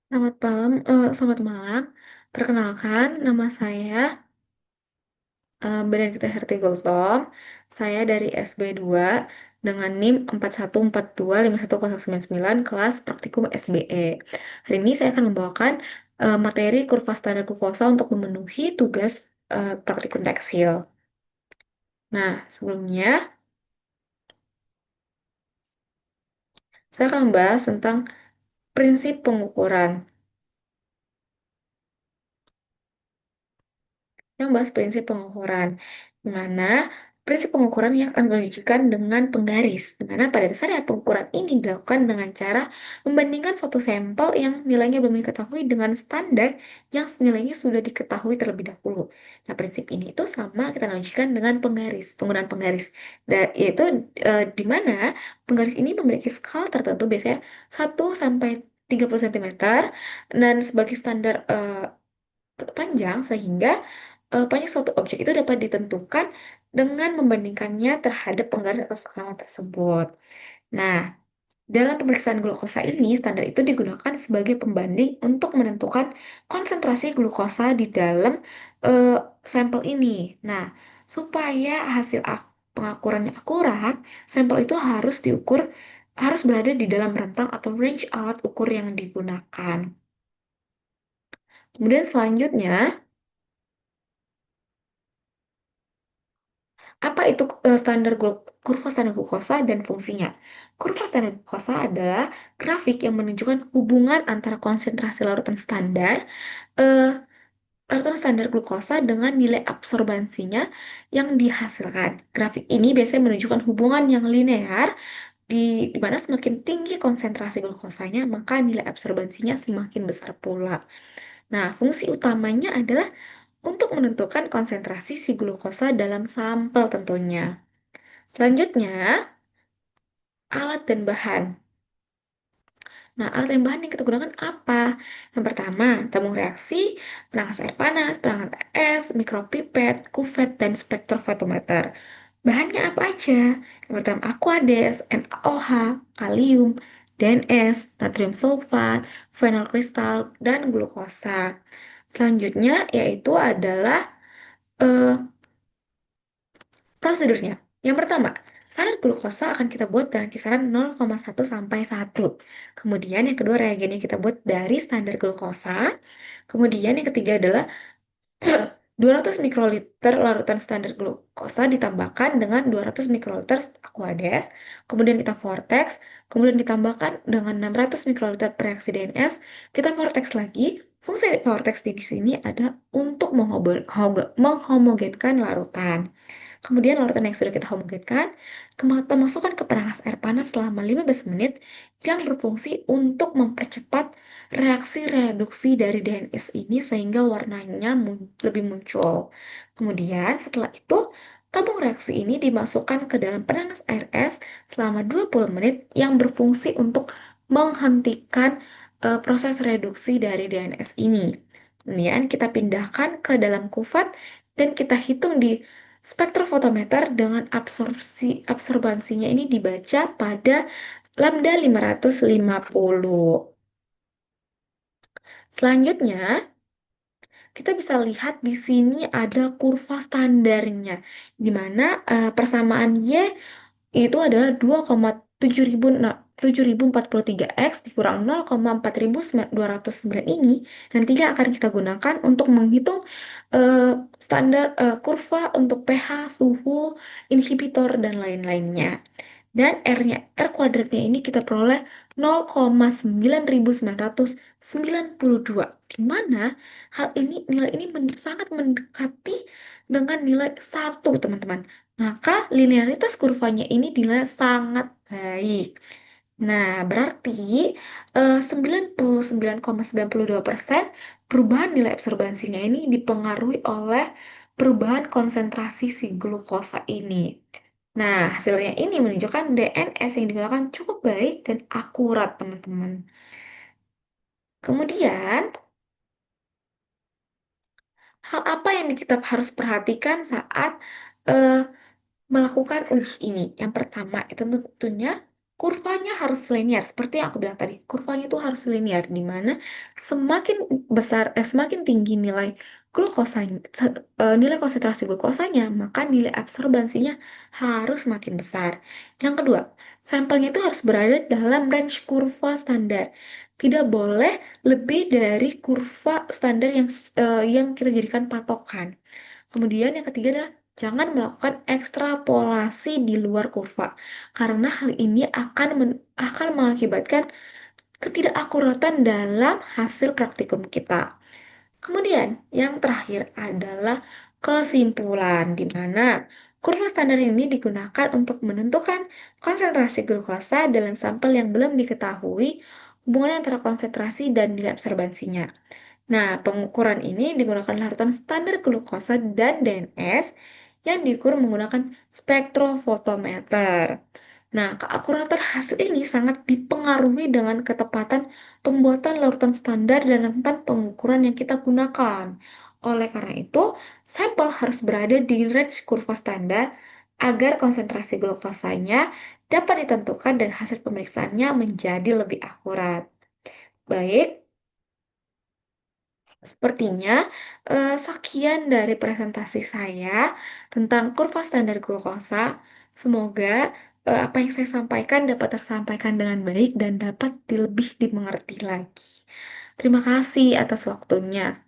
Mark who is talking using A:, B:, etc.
A: Selamat malam. Perkenalkan, nama saya Benedikta Herti Gultom. Saya dari SB2 dengan NIM 41425199 kelas praktikum SBE. Hari ini saya akan membawakan materi kurva standar glukosa untuk memenuhi tugas praktikum tekstil. Nah, sebelumnya saya akan membahas tentang prinsip pengukuran. Yang bahas prinsip pengukuran, di mana prinsip pengukuran yang akan diujikan dengan penggaris, di mana pada dasarnya pengukuran ini dilakukan dengan cara membandingkan suatu sampel yang nilainya belum diketahui dengan standar yang nilainya sudah diketahui terlebih dahulu. Nah, prinsip ini itu sama kita lanjutkan dengan penggaris, penggunaan penggaris, yaitu di mana penggaris ini memiliki skala tertentu, biasanya 1 sampai 30 cm, dan sebagai standar panjang sehingga panjang suatu objek itu dapat ditentukan dengan membandingkannya terhadap penggaris atau skala tersebut. Nah, dalam pemeriksaan glukosa ini, standar itu digunakan sebagai pembanding untuk menentukan konsentrasi glukosa di dalam eh, sampel ini. Nah, supaya pengakurannya akurat, sampel itu harus berada di dalam rentang atau range alat ukur yang digunakan. Kemudian selanjutnya, apa itu kurva standar glukosa dan fungsinya? Kurva standar glukosa adalah grafik yang menunjukkan hubungan antara konsentrasi eh, larutan standar glukosa dengan nilai absorbansinya yang dihasilkan. Grafik ini biasanya menunjukkan hubungan yang linear di mana semakin tinggi konsentrasi glukosanya, maka nilai absorbansinya semakin besar pula. Nah, fungsi utamanya adalah untuk menentukan konsentrasi si glukosa dalam sampel tentunya. Selanjutnya, alat dan bahan. Nah, alat dan bahan yang kita gunakan apa? Yang pertama, tabung reaksi, perangas air panas, perangas es, mikropipet, kuvet, dan spektrofotometer. Bahannya apa aja? Yang pertama, Aquades, NaOH, kalium, DNS, natrium sulfat, fenol kristal, dan glukosa. Selanjutnya, yaitu adalah eh, prosedurnya. Yang pertama, standar glukosa akan kita buat dalam kisaran 0,1 sampai 1. Kemudian yang kedua, reagennya kita buat dari standar glukosa. Kemudian yang ketiga adalah 200 mikroliter larutan standar glukosa ditambahkan dengan 200 mikroliter Aquades. Kemudian kita vortex. Kemudian ditambahkan dengan 600 mikroliter reaksi DNS. Kita vortex lagi. Fungsi dari vortex di sini adalah untuk menghomogenkan larutan. Kemudian larutan yang sudah kita homogenkan, kita masukkan ke perangas air panas selama 15 menit yang berfungsi untuk mempercepat reaksi reduksi dari DNS ini sehingga warnanya lebih muncul. Kemudian setelah itu, tabung reaksi ini dimasukkan ke dalam perangas air es selama 20 menit yang berfungsi untuk menghentikan proses reduksi dari DNS ini. Kemudian kita pindahkan ke dalam kuvat dan kita hitung di spektrofotometer dengan absorbansinya ini dibaca pada lambda 550. Selanjutnya, kita bisa lihat di sini ada kurva standarnya, di mana persamaan Y itu adalah 2,7043 X dikurang 0,4209 ini. Nantinya akan kita gunakan untuk menghitung standar kurva untuk pH, suhu, inhibitor, dan lain-lainnya. Dan R kuadratnya ini kita peroleh 0,9992, di mana nilai ini sangat mendekati dengan nilai 1, teman-teman. Maka linearitas kurvanya ini dinilai sangat baik. Nah, berarti 99,92% perubahan nilai absorbansinya ini dipengaruhi oleh perubahan konsentrasi si glukosa ini. Nah, hasilnya ini menunjukkan DNS yang digunakan cukup baik dan akurat, teman-teman. Kemudian, hal apa yang kita harus perhatikan saat eh, melakukan uji ini? Yang pertama, itu tentunya kurvanya harus linear, seperti yang aku bilang tadi. Kurvanya itu harus linear, di mana semakin semakin tinggi nilai glukosanya, nilai konsentrasi glukosanya, maka nilai absorbansinya harus makin besar. Yang kedua, sampelnya itu harus berada dalam range kurva standar. Tidak boleh lebih dari kurva standar yang kita jadikan patokan. Kemudian yang ketiga adalah jangan melakukan ekstrapolasi di luar kurva, karena hal ini akan mengakibatkan ketidakakuratan dalam hasil praktikum kita. Kemudian yang terakhir adalah kesimpulan, di mana kurva standar ini digunakan untuk menentukan konsentrasi glukosa dalam sampel yang belum diketahui hubungan antara konsentrasi dan nilai absorbansinya. Nah, pengukuran ini digunakan larutan standar glukosa dan DNS yang diukur menggunakan spektrofotometer. Nah, keakuratan hasil ini sangat dipengaruhi dengan ketepatan pembuatan larutan standar dan rentan pengukuran yang kita gunakan. Oleh karena itu, sampel harus berada di range kurva standar agar konsentrasi glukosanya dapat ditentukan dan hasil pemeriksaannya menjadi lebih akurat. Baik, sepertinya sekian dari presentasi saya tentang kurva standar glukosa. Semoga apa yang saya sampaikan dapat tersampaikan dengan baik dan dapat lebih dimengerti lagi. Terima kasih atas waktunya.